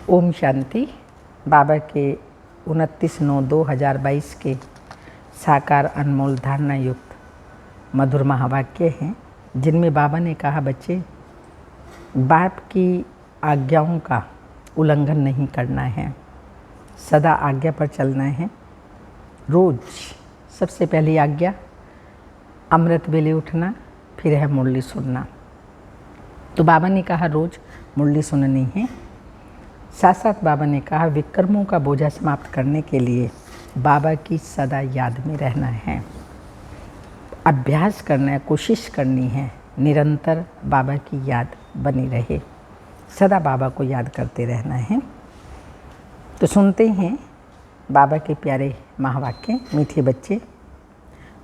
ओम शांति। बाबा के 29/9/2022 के साकार अनमोल धारणा युक्त मधुर महावाक्य हैं, जिनमें बाबा ने कहा, बच्चे बाप की आज्ञाओं का उल्लंघन नहीं करना है, सदा आज्ञा पर चलना है। रोज़ सबसे पहली आज्ञा अमृत वेले उठना, फिर है मुरली सुनना। तो बाबा ने कहा रोज़ मुरली सुननी है। साथ साथ बाबा ने कहा विक्रमों का बोझा समाप्त करने के लिए बाबा की सदा याद में रहना है, अभ्यास करना है, कोशिश करनी है, निरंतर बाबा की याद बनी रहे, सदा बाबा को याद करते रहना है। तो सुनते हैं बाबा के प्यारे महावाक्य। मीठे बच्चे,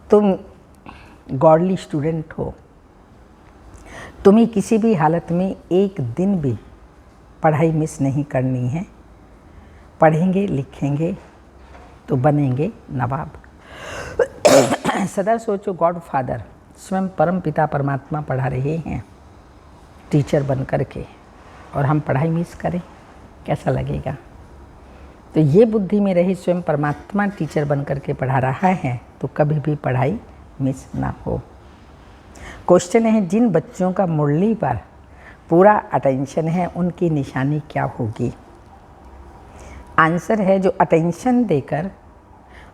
तुम गॉडली स्टूडेंट हो, तुम्हें किसी भी हालत में एक दिन भी पढ़ाई मिस नहीं करनी है। पढ़ेंगे लिखेंगे तो बनेंगे नवाब। सदा सोचो गॉड फादर स्वयं परम पिता परमात्मा पढ़ा रहे हैं टीचर बन कर के, और हम पढ़ाई मिस करें, कैसा लगेगा। तो ये बुद्धि में रही स्वयं परमात्मा टीचर बन कर के पढ़ा रहा है, तो कभी भी पढ़ाई मिस ना हो। क्वेश्चन है, जिन बच्चों का मुरली पर पूरा अटेंशन है उनकी निशानी क्या होगी। आंसर है, जो अटेंशन देकर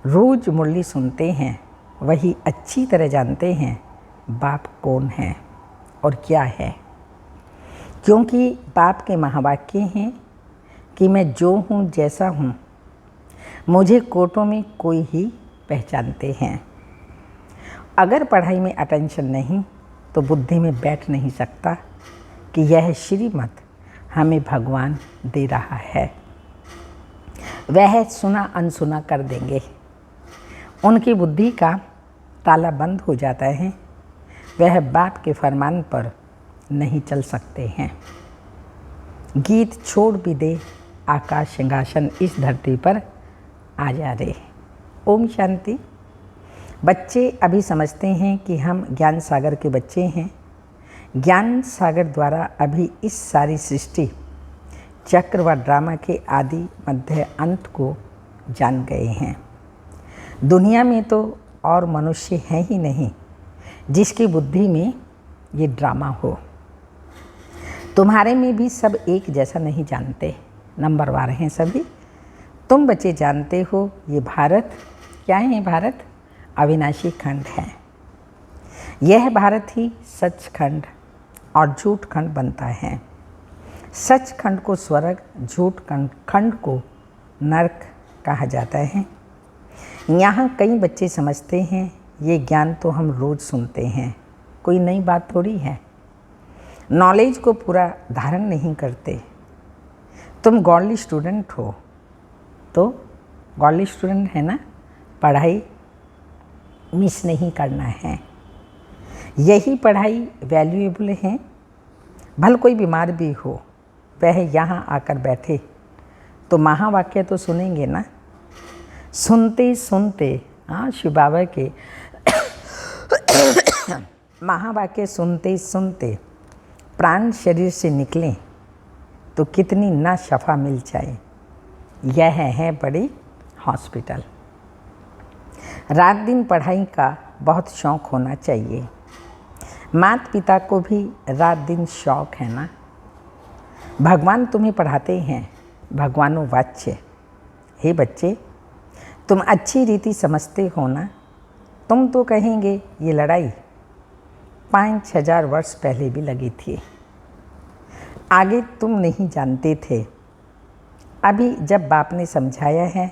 रोज़ मुरली सुनते हैं वही अच्छी तरह जानते हैं बाप कौन है और क्या है। क्योंकि बाप के महावाक्य हैं कि मैं जो हूँ जैसा हूँ, मुझे कोटों में कोई ही पहचानते हैं। अगर पढ़ाई में अटेंशन नहीं तो बुद्धि में बैठ नहीं सकता कि यह श्रीमत हमें भगवान दे रहा है। वह सुना अनसुना कर देंगे, उनकी बुद्धि का ताला बंद हो जाता है, वह बाप के फरमान पर नहीं चल सकते हैं। गीत छोड़ भी दे आकाश सिंहासन इस धरती पर आ जा रे। ओम शांति। बच्चे अभी समझते हैं कि हम ज्ञान सागर के बच्चे हैं। ज्ञान सागर द्वारा अभी इस सारी सृष्टि चक्र व ड्रामा के आदि मध्य अंत को जान गए हैं। दुनिया में तो और मनुष्य है ही नहीं जिसकी बुद्धि में ये ड्रामा हो। तुम्हारे में भी सब एक जैसा नहीं जानते, नंबरवार हैं सभी। तुम बच्चे जानते हो ये भारत क्या है। भारत अविनाशी खंड है। यह भारत ही सचखंड और झूठ खंड बनता है। सच खंड को स्वर्ग, झूठ खंड को नरक कहा जाता है। यहाँ कई बच्चे समझते हैं ये ज्ञान तो हम रोज़ सुनते हैं, कोई नई बात थोड़ी है। नॉलेज को पूरा धारण नहीं करते। तुम गॉडली स्टूडेंट हो, तो गॉडली स्टूडेंट है ना, पढ़ाई मिस नहीं करना है। यही पढ़ाई वैल्यूएबल है। भल कोई बीमार भी हो, वह यहाँ आकर बैठे तो महावाक्य तो सुनेंगे ना। सुनते सुनते शिव बाबा के महावाक्य सुनते सुनते प्राण शरीर से निकलें तो कितनी ना शफा मिल जाए। यह है बड़ी हॉस्पिटल। रात दिन पढ़ाई का बहुत शौक़ होना चाहिए। माता पिता को भी रात दिन शौक़ है ना। भगवान तुम्हें पढ़ाते हैं, भगवानों वाच्य। हे बच्चे, तुम अच्छी रीति समझते हो ना। तुम तो कहेंगे ये लड़ाई 5,000 वर्ष पहले भी लगी थी, आगे तुम नहीं जानते थे। अभी जब बाप ने समझाया है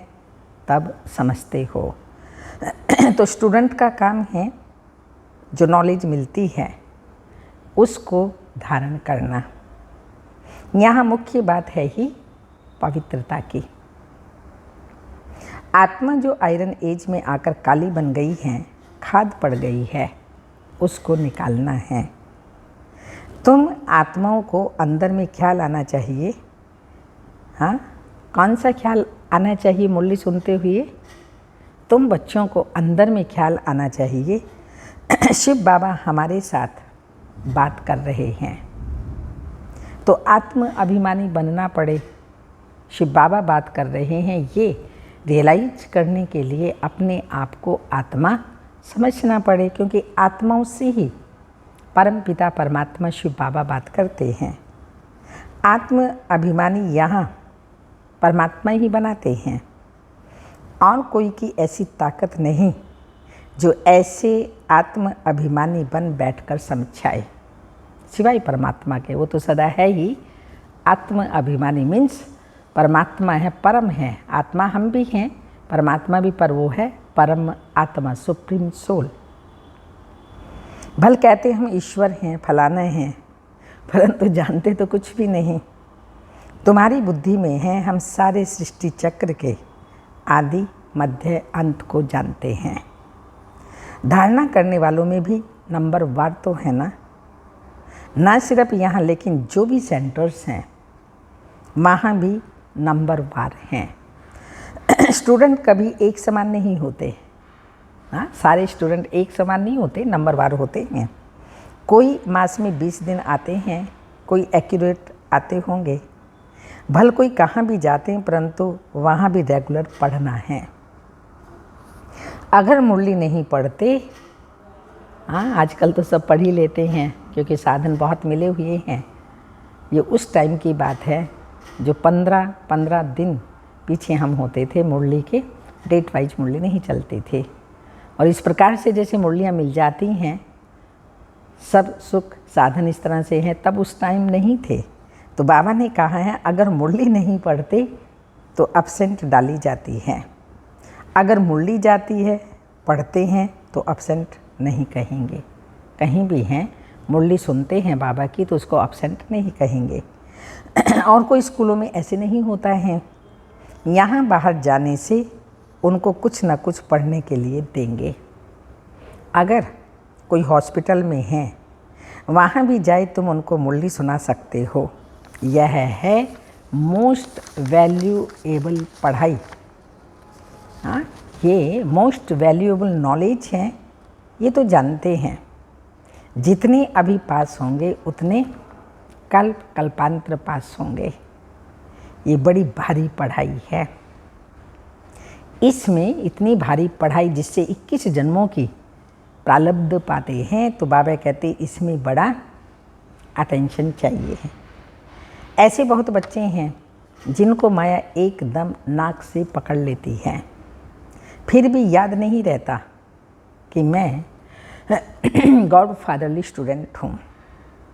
तब समझते हो। तो स्टूडेंट का काम है जो नॉलेज मिलती है उसको धारण करना। यहाँ मुख्य बात है ही पवित्रता की। आत्मा जो आयरन एज में आकर काली बन गई है, खाद पड़ गई है, उसको निकालना है। तुम आत्माओं को अंदर में ख्याल आना चाहिए। हाँ, कौन सा ख्याल आना चाहिए मुरली सुनते हुए? तुम बच्चों को अंदर में ख्याल आना चाहिए शिव बाबा हमारे साथ बात कर रहे हैं। तो आत्म अभिमानी बनना पड़े शिव बाबा बात कर रहे हैं, ये रियलाइज करने के लिए अपने आप को आत्मा समझना पड़े, क्योंकि आत्माओं से ही परम पिता परमात्मा शिव बाबा बात करते हैं। आत्म अभिमानी यहाँ परमात्मा ही बनाते हैं, और कोई की ऐसी ताकत नहीं जो ऐसे आत्म अभिमानी बन बैठकर समझाए, सिवाय परमात्मा के। वो तो सदा है ही आत्म अभिमानी, मीन्स परमात्मा है, परम है। आत्मा हम भी हैं, परमात्मा भी, पर वो है परम आत्मा, सुप्रीम सोल। भल कहते हम ईश्वर हैं, फलाना हैं, परंतु जानते तो कुछ भी नहीं। तुम्हारी बुद्धि में है, हम सारे सृष्टि चक्र के आदि मध्य अंत को जानते हैं। धारणा करने वालों में भी नंबर वार तो है ना सिर्फ यहाँ, लेकिन जो भी सेंटर्स हैं वहाँ भी नंबर वार हैं। स्टूडेंट कभी एक समान नहीं होते, हाँ, सारे स्टूडेंट एक समान नहीं होते, नंबर वार होते हैं। कोई मास में 20 दिन आते हैं, कोई एक्यूरेट आते होंगे, भल कोई कहाँ भी जाते हैं, परंतु वहाँ भी रेगुलर पढ़ना है। अगर मुरली नहीं पढ़ते, हाँ, आजकल तो सब पढ़ ही लेते हैं क्योंकि साधन बहुत मिले हुए हैं। ये उस टाइम की बात है जो 15 दिन पीछे हम होते थे, मुरली के डेट वाइज मुरली नहीं चलते थे। और इस प्रकार से जैसे मुरलियाँ मिल जाती हैं, सब सुख साधन इस तरह से हैं, तब उस टाइम नहीं थे। तो बाबा ने कहा है, अगर मुरली नहीं पढ़ते तो अब्सेंट डाली जाती है, अगर मुरली जाती है पढ़ते हैं तो अब्सेंट नहीं कहेंगे। कहीं भी हैं, मुरली सुनते हैं बाबा की, तो उसको अब्सेंट नहीं कहेंगे। और कोई स्कूलों में ऐसे नहीं होता है, यहाँ बाहर जाने से उनको कुछ ना कुछ पढ़ने के लिए देंगे। अगर कोई हॉस्पिटल में है, वहाँ भी जाए तुम उनको मुरली सुना सकते हो। यह है मोस्ट वैल्यूएबल पढ़ाई, हाँ, ये मोस्ट वैल्यूएबल नॉलेज है। ये तो जानते हैं, जितने अभी पास होंगे उतने कल्पांतर पास होंगे। ये बड़ी भारी पढ़ाई है। इसमें इतनी भारी पढ़ाई जिससे 21 जन्मों की प्रारब्ध पाते हैं, तो बाबा कहते इसमें बड़ा अटेंशन चाहिए है। ऐसे बहुत बच्चे हैं जिनको माया एकदम नाक से पकड़ लेती है, फिर भी याद नहीं रहता कि मैं गॉड फादरली स्टूडेंट हूँ।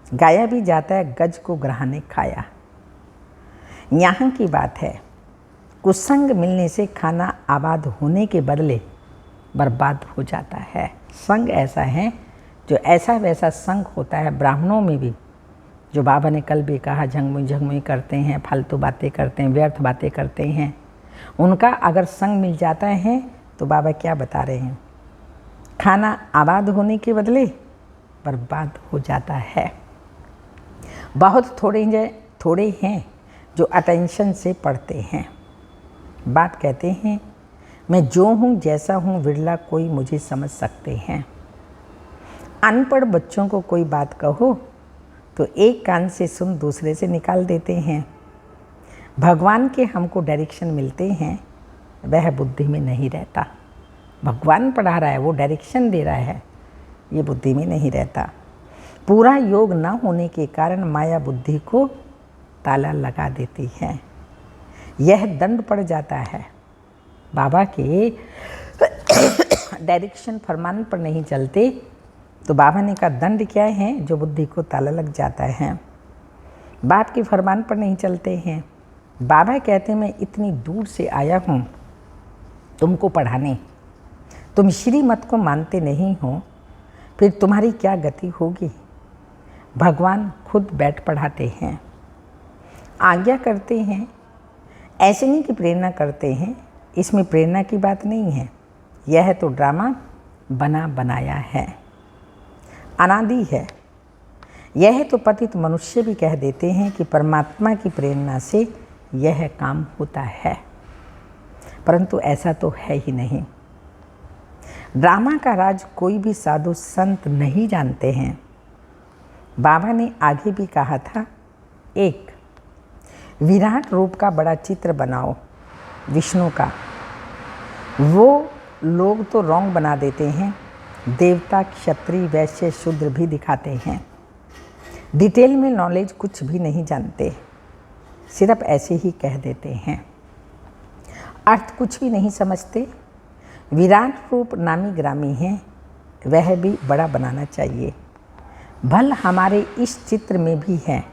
गाया भी जाता है, गज को ग्रह ने खाया। यहाँ की बात है, कुसंग मिलने से खाना आबाद होने के बदले बर्बाद हो जाता है। संग ऐसा है जो ऐसा वैसा संग होता है ब्राह्मणों में भी, जो बाबा ने कल भी कहा, झंगमुई करते हैं, फालतू बातें करते हैं, व्यर्थ बातें करते हैं। उनका अगर संग मिल जाता है तो बाबा क्या बता रहे हैं, खाना आबाद होने के बदले बर्बाद हो जाता है। बहुत थोड़े हैं जो अटेंशन से पढ़ते हैं। बात कहते हैं, मैं जो हूँ जैसा हूँ, विरला कोई मुझे समझ सकते हैं। अनपढ़ बच्चों को कोई बात कहो तो एक कान से सुन दूसरे से निकाल देते हैं। भगवान के हमको डायरेक्शन मिलते हैं, वह बुद्धि में नहीं रहता। भगवान पढ़ा रहा है, वो डायरेक्शन दे रहा है, ये बुद्धि में नहीं रहता। पूरा योग ना होने के कारण माया बुद्धि को ताला लगा देती है। यह दंड पड़ जाता है। बाबा के डायरेक्शन फरमान पर नहीं चलते तो बाबा ने कहा दंड क्या है, जो बुद्धि को ताला लग जाता है। बाप के फरमान पर नहीं चलते हैं। बाबा कहते हैं, मैं इतनी दूर से आया हूँ तुमको पढ़ाने, तुम श्रीमत को मानते नहीं हो, फिर तुम्हारी क्या गति होगी। भगवान खुद बैठ पढ़ाते हैं, आज्ञा करते हैं। ऐसे नहीं कि प्रेरणा करते हैं, इसमें प्रेरणा की बात नहीं है। यह तो ड्रामा बना बनाया है, अनादि है। यह तो पतित मनुष्य भी कह देते हैं कि परमात्मा की प्रेरणा से यह काम होता है, परंतु ऐसा तो है ही नहीं। ड्रामा का राज कोई भी साधु संत नहीं जानते हैं। बाबा ने आगे भी कहा था, एक विराट रूप का बड़ा चित्र बनाओ विष्णु का। वो लोग तो रॉन्ग बना देते हैं, देवता, क्षत्रिय, वैश्य, शूद्र भी दिखाते हैं। डिटेल में नॉलेज कुछ भी नहीं जानते, सिर्फ ऐसे ही कह देते हैं, अर्थ कुछ भी नहीं समझते। विराट रूप नामी ग्रामी है, वह भी बड़ा बनाना चाहिए। भल हमारे इस चित्र में भी है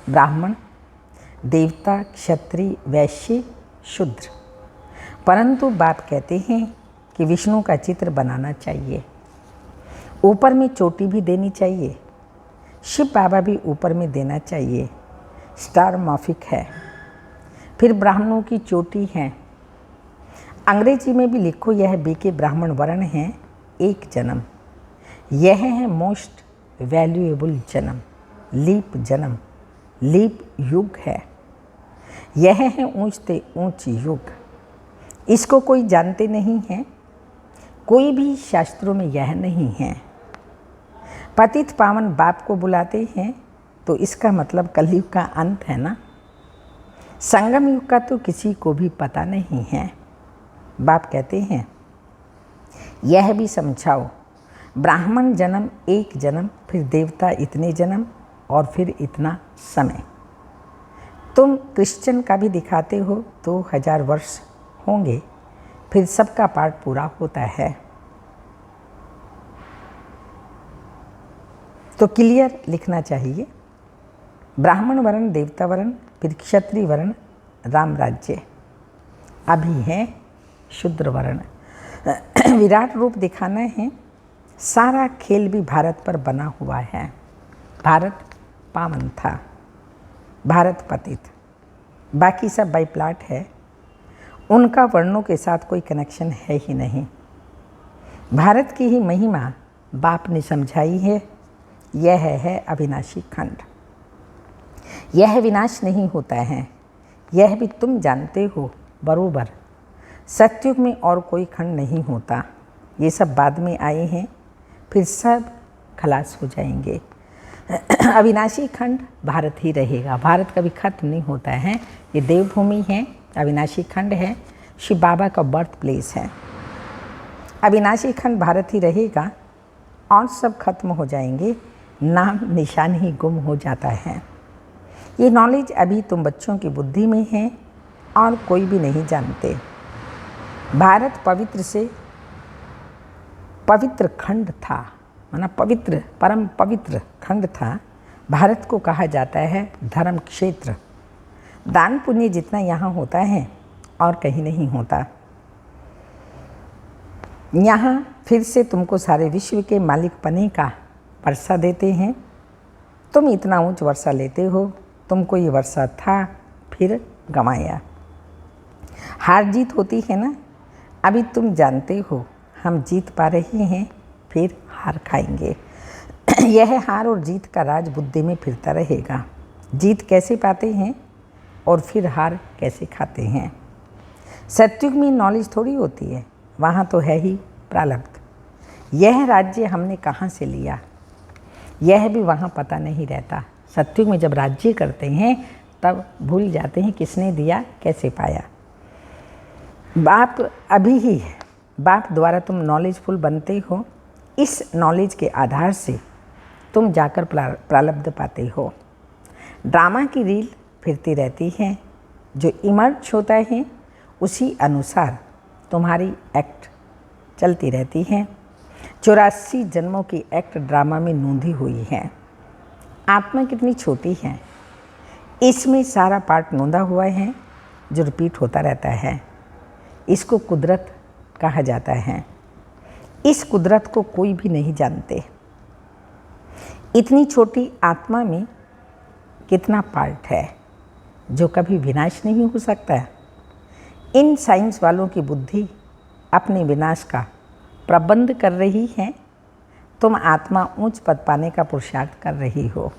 ब्राह्मण, देवता, क्षत्रिय, वैश्य, शूद्र, परंतु बाप कहते हैं कि विष्णु का चित्र बनाना चाहिए। ऊपर में चोटी भी देनी चाहिए, शिव बाबा भी ऊपर में देना चाहिए, स्टार मॉफिक है। फिर ब्राह्मणों की चोटी है। अंग्रेजी में भी लिखो, यह बीके ब्राह्मण वर्ण है, एक जन्म। यह है मोस्ट वैल्यूएबल जन्म, लीप जन्म, लीप युग है। यह है ऊंचते ऊंच युग। इसको कोई जानते नहीं है, कोई भी शास्त्रों में यह नहीं है। पतित पावन बाप को बुलाते हैं तो इसका मतलब कलयुग का अंत है ना। संगम युग का तो किसी को भी पता नहीं है। बाप कहते हैं यह भी समझाओ, ब्राह्मण जन्म एक जन्म, फिर देवता इतने जन्म, और फिर इतना समय। तुम क्रिश्चियन का भी दिखाते हो तो 1000 वर्ष होंगे, फिर सबका पार्ट पूरा होता है। तो क्लियर लिखना चाहिए, ब्राह्मण वर्ण, देवता वर्ण, फिर क्षत्रिय वर्ण, राम राज्य, अभी है शूद्र वर्ण। विराट रूप दिखाना है। सारा खेल भी भारत पर बना हुआ है। भारत पावन था, भारत पतित, बाकी सब बाई प्लाट है। उनका वर्णों के साथ कोई कनेक्शन है ही नहीं। भारत की ही महिमा बाप ने समझाई है। यह है अविनाशी खंड। यह विनाश नहीं होता है, यह भी तुम जानते हो बरोबर। सतयुग में और कोई खंड नहीं होता, ये सब बाद में आए हैं, फिर सब खलास हो जाएंगे। अविनाशी खंड भारत ही रहेगा, भारत कभी खत्म नहीं होता है। ये देवभूमि है, अविनाशी खंड है, शिव बाबा का बर्थ प्लेस है। अविनाशी खंड भारत ही रहेगा और सब खत्म हो जाएंगे, नाम निशान ही गुम हो जाता है। ये नॉलेज अभी तुम बच्चों की बुद्धि में है और कोई भी नहीं जानते। भारत पवित्र से पवित्र खंड था, माना पवित्र, परम पवित्र खंड था। भारत को कहा जाता है धर्म क्षेत्र। दान पुण्य जितना यहाँ होता है और कहीं नहीं होता। यहाँ फिर से तुमको सारे विश्व के मालिक पने का वर्षा देते हैं। तुम इतना ऊंच वर्षा लेते हो, तुमको ये वर्षा था फिर गंवाया। हार जीत होती है ना, अभी तुम जानते हो हम जीत पा रहे हैं, फिर हार खाएंगे। यह हार और जीत का राज बुद्धि में फिरता रहेगा। जीत कैसे पाते हैं और फिर हार कैसे खाते हैं। सतयुग में नॉलेज थोड़ी होती है, वहाँ तो है ही प्रारब्ध। यह राज्य हमने कहाँ से लिया, यह भी वहाँ पता नहीं रहता। सतयुग में जब राज्य करते हैं तब भूल जाते हैं किसने दिया, कैसे पाया। बाप अभी ही है, बाप द्वारा तुम नॉलेजफुल बनते हो। इस नॉलेज के आधार से तुम जाकर प्रारब्ध पाते हो। ड्रामा की रील फिरती रहती है, जो इमर्ज होता है उसी अनुसार तुम्हारी एक्ट चलती रहती है। 84 जन्मों की एक्ट ड्रामा में नोंधी हुई है। आत्मा कितनी छोटी है, इसमें सारा पार्ट नोंधा हुआ है जो रिपीट होता रहता है। इसको कुदरत कहा जाता है। इस कुदरत को कोई भी नहीं जानते। इतनी छोटी आत्मा में कितना पार्ट है जो कभी विनाश नहीं हो सकता। इन साइंस वालों की बुद्धि अपने विनाश का प्रबंध कर रही है। तुम आत्मा ऊंच पद पाने का पुरुषार्थ कर रही हो।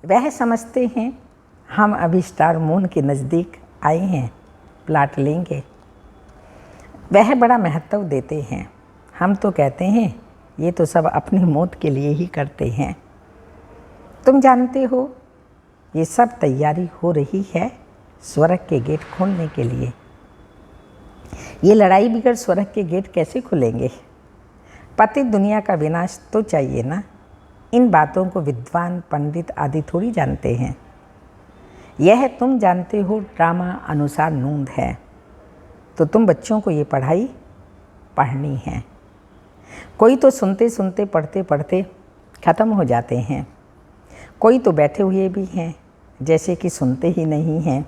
वह समझते हैं हम अभी स्टार मून के नज़दीक आए हैं, प्लाट लेंगे। वह बड़ा महत्व देते हैं। हम तो कहते हैं ये तो सब अपनी मौत के लिए ही करते हैं। तुम जानते हो ये सब तैयारी हो रही है स्वर्ग के गेट खोलने के लिए। ये लड़ाई बिगड़ स्वर्ग के गेट कैसे खुलेंगे? पतित दुनिया का विनाश तो चाहिए ना। इन बातों को विद्वान पंडित आदि थोड़ी जानते हैं। यह तुम जानते हो ड्रामा अनुसार नूंद है, तो तुम बच्चों को ये पढ़ाई पढ़नी है। कोई तो सुनते सुनते पढ़ते पढ़ते ख़त्म हो जाते हैं, कोई तो बैठे हुए भी हैं जैसे कि सुनते ही नहीं हैं।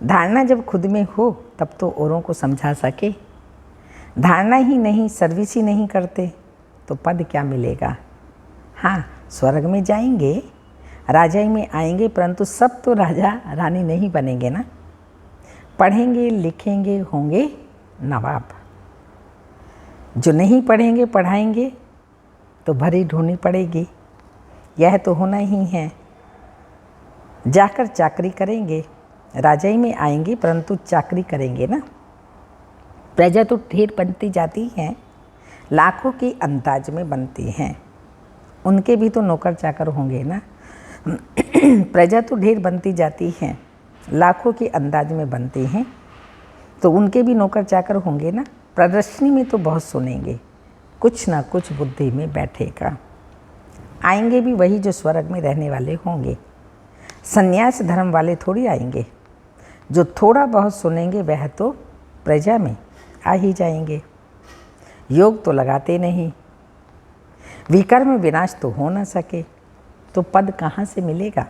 धारणा जब खुद में हो तब तो औरों को समझा सके। धारणा ही नहीं, सर्विस ही नहीं करते तो पद क्या मिलेगा? हाँ, स्वर्ग में जाएंगे, राजाई में आएंगे, परंतु सब तो राजा रानी नहीं बनेंगे ना। पढ़ेंगे लिखेंगे होंगे नवाब। जो नहीं पढ़ेंगे पढ़ाएंगे तो भरी ढूंढनी पड़ेगी। यह तो होना ही है। जाकर चाकरी करेंगे, राजाई में आएंगे परंतु चाकरी करेंगे ना। प्रजा तो ढेर बनती जाती है, लाखों की अंदाज में बनती हैं। उनके भी तो नौकर चाकर होंगे ना। प्रजा तो ढेर बनती जाती है, लाखों की अंदाज में बनती हैं, तो उनके भी नौकर चाकर होंगे ना। प्रदर्शनी में तो बहुत सुनेंगे, कुछ ना कुछ बुद्धि में बैठेगा। आएंगे भी वही जो स्वर्ग में रहने वाले होंगे। संन्यास धर्म वाले थोड़ी आएंगे। जो थोड़ा बहुत सुनेंगे वह तो प्रजा में आ ही जाएंगे। योग तो लगाते नहीं। विकर्म विनाश तो हो न सके तो पद कहाँ से मिलेगा?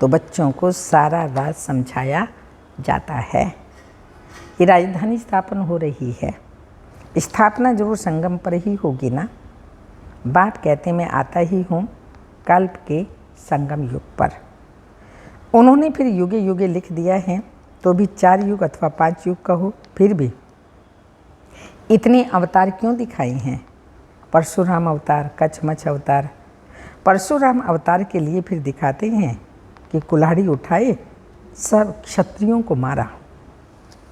तो बच्चों को सारा राज समझाया जाता है। ये राजधानी स्थापन हो रही है। स्थापना जरूर संगम पर ही होगी ना। बाप कहते मैं आता ही हूँ कल्प के संगम युग पर। उन्होंने फिर युगे युगे लिख दिया है, तो भी 4 युग अथवा 5 युग कहो, फिर भी इतने अवतार क्यों दिखाए हैं? परशुराम अवतार, कचमच अवतार। परशुराम अवतार के लिए फिर दिखाते हैं कि कुल्हाड़ी उठाए सब क्षत्रियों को मारा।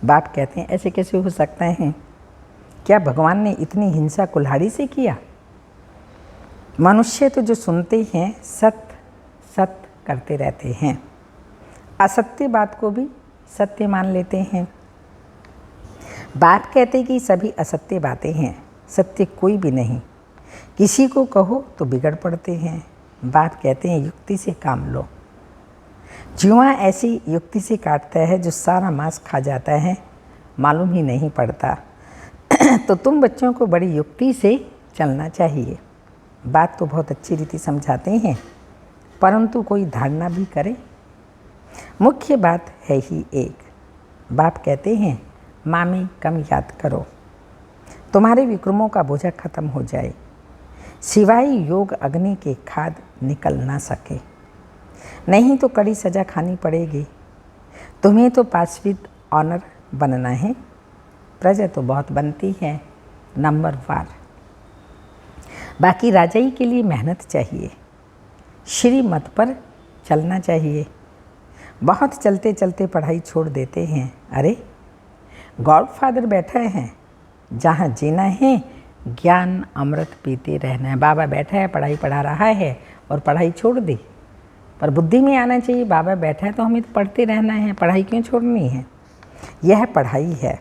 बाप कहते हैं ऐसे कैसे हो सकता है? क्या भगवान ने इतनी हिंसा कुल्हाड़ी से किया? मनुष्य तो जो सुनते हैं सत्य सत्य करते रहते हैं, असत्य बात को भी सत्य मान लेते हैं। बाप कहते कि सभी असत्य बातें हैं, सत्य कोई भी नहीं। किसी को कहो तो बिगड़ पड़ते हैं। बाप कहते हैं युक्ति से काम लो। जुआ ऐसी युक्ति से काटता है जो सारा मांस खा जाता है, मालूम ही नहीं पड़ता। तो तुम बच्चों को बड़ी युक्ति से चलना चाहिए। बात तो बहुत अच्छी रीति समझाते हैं, परंतु कोई धारणा भी करे। मुख्य बात है ही एक। बाप कहते हैं मामी कम याद करो, तुम्हारे विक्रमों का बोझा खत्म हो जाए, सिवाय योग अग्नि के खाद निकल ना सके। नहीं तो कड़ी सज़ा खानी पड़ेगी। तुम्हें तो पासविद ऑनर बनना है, प्रजा तो बहुत बनती है नंबरवार। बाकी राजाई के लिए मेहनत चाहिए, श्रीमत पर चलना चाहिए। बहुत चलते चलते पढ़ाई छोड़ देते हैं। अरे गॉडफादर बैठा है, जहाँ जीना है ज्ञान अमृत पीते रहना है। बाबा बैठा है, पढ़ाई पढ़ा रहा है और पढ़ाई छोड़ दी। पर बुद्धि में आना चाहिए बाबा बैठा है तो हमें तो पढ़ते रहना है, पढ़ाई क्यों छोड़नी है? यह पढ़ाई है।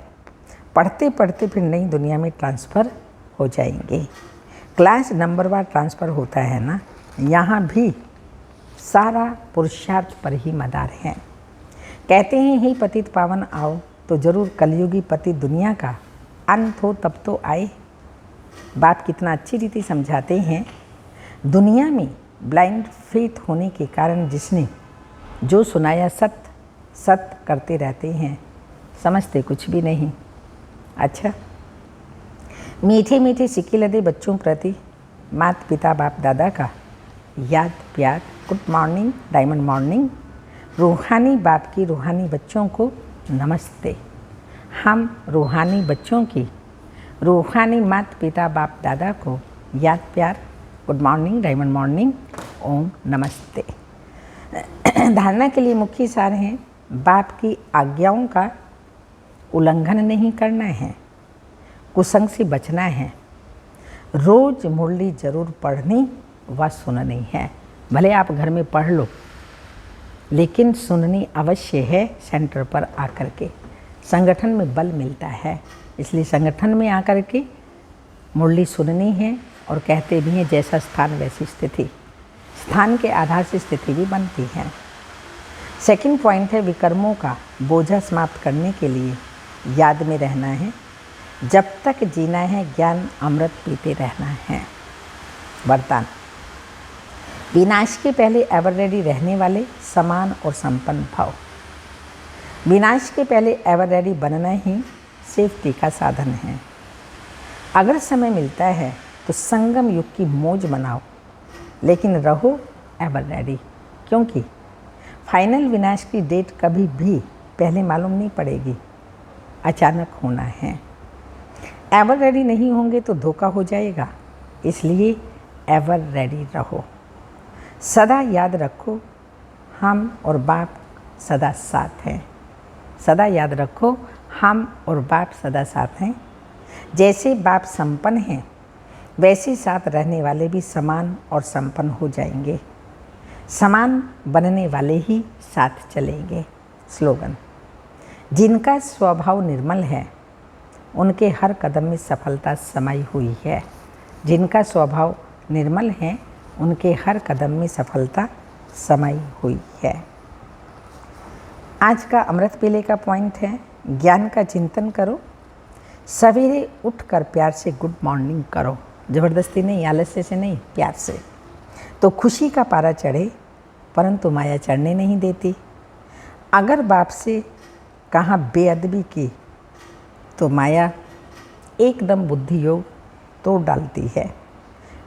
पढ़ते पढ़ते फिर नई दुनिया में ट्रांसफ़र हो जाएंगे। क्लास नंबरवार ट्रांसफ़र होता है ना, यहाँ भी सारा पुरुषार्थ पर ही मदार है। कहते हैं हे पतित पावन आओ, तो ज़रूर कलयुगी पति दुनिया का अंत हो तब तो आए। बात कितना अच्छी रीति समझाते हैं। दुनिया में ब्लाइंड फेथ होने के कारण जिसने जो सुनाया सत्य सत्य करते रहते हैं, समझते कुछ भी नहीं। अच्छा, मीठे मीठे सिक्के लदे बच्चों प्रति माता पिता बाप दादा का याद प्यार, गुड मॉर्निंग, डायमंड मॉर्निंग। रूहानी बाप की रूहानी बच्चों को नमस्ते। हम रूहानी बच्चों की रूहानी माता पिता बाप दादा को याद प्यार, गुड मॉर्निंग, डायमंड मॉर्निंग, ओम नमस्ते। धारणा के लिए मुख्य सार हैं बाप की आज्ञाओं का उल्लंघन नहीं करना है, कुसंग से बचना है, रोज़ मुरली जरूर पढ़नी व सुननी है। भले आप घर में पढ़ लो, लेकिन सुननी अवश्य है सेंटर पर आकर के। संगठन में बल मिलता है, इसलिए संगठन में आकर के मुरली सुननी है। और कहते भी हैं जैसा स्थान वैसी स्थिति, स्थान के आधार से स्थिति भी बनती है। सेकंड पॉइंट है विकर्मों का बोझा समाप्त करने के लिए याद में रहना है। जब तक जीना है ज्ञान अमृत पीते रहना है। वरदान, विनाश के पहले एवर रेडी रहने वाले समान और संपन्न भाव। विनाश के पहले एवर रेडी बनना ही सेफ्टी का साधन है। अगर समय मिलता है तो संगम युग की मौज मनाओ, लेकिन रहो एवर रेडी, क्योंकि फाइनल विनाश की डेट कभी भी पहले मालूम नहीं पड़ेगी, अचानक होना है। एवर रेडी नहीं होंगे तो धोखा हो जाएगा, इसलिए एवर रेडी रहो। सदा याद रखो हम और बाप सदा साथ हैं। सदा याद रखो हम और बाप सदा साथ हैं। जैसे बाप संपन्न हैं वैसे साथ रहने वाले भी समान और संपन्न हो जाएंगे। समान बनने वाले ही साथ चलेंगे। स्लोगन, जिनका स्वभाव निर्मल है उनके हर कदम में सफलता समाई हुई है। जिनका स्वभाव निर्मल है उनके हर कदम में सफलता समाई हुई है। आज का अमृत पीले का पॉइंट है ज्ञान का चिंतन करो। सवेरे उठकर प्यार से गुड मॉर्निंग करो, ज़बरदस्ती नहीं, आलस्य से नहीं, प्यार से। तो खुशी का पारा चढ़े, परंतु माया चढ़ने नहीं देती। अगर बाप से कहाँ बेअदबी की तो माया एकदम बुद्धि योग तोड़ डालती है।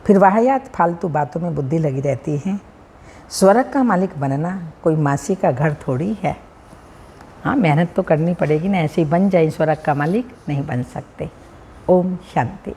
फिर वाहियात फालतू बातों में बुद्धि लगी रहती है। स्वर्ग का मालिक बनना कोई मासी का घर थोड़ी है। हाँ, मेहनत तो करनी पड़ेगी ना, ऐसे ही बन जाए स्वर्ग का मालिक नहीं बन सकते। ओम शांति।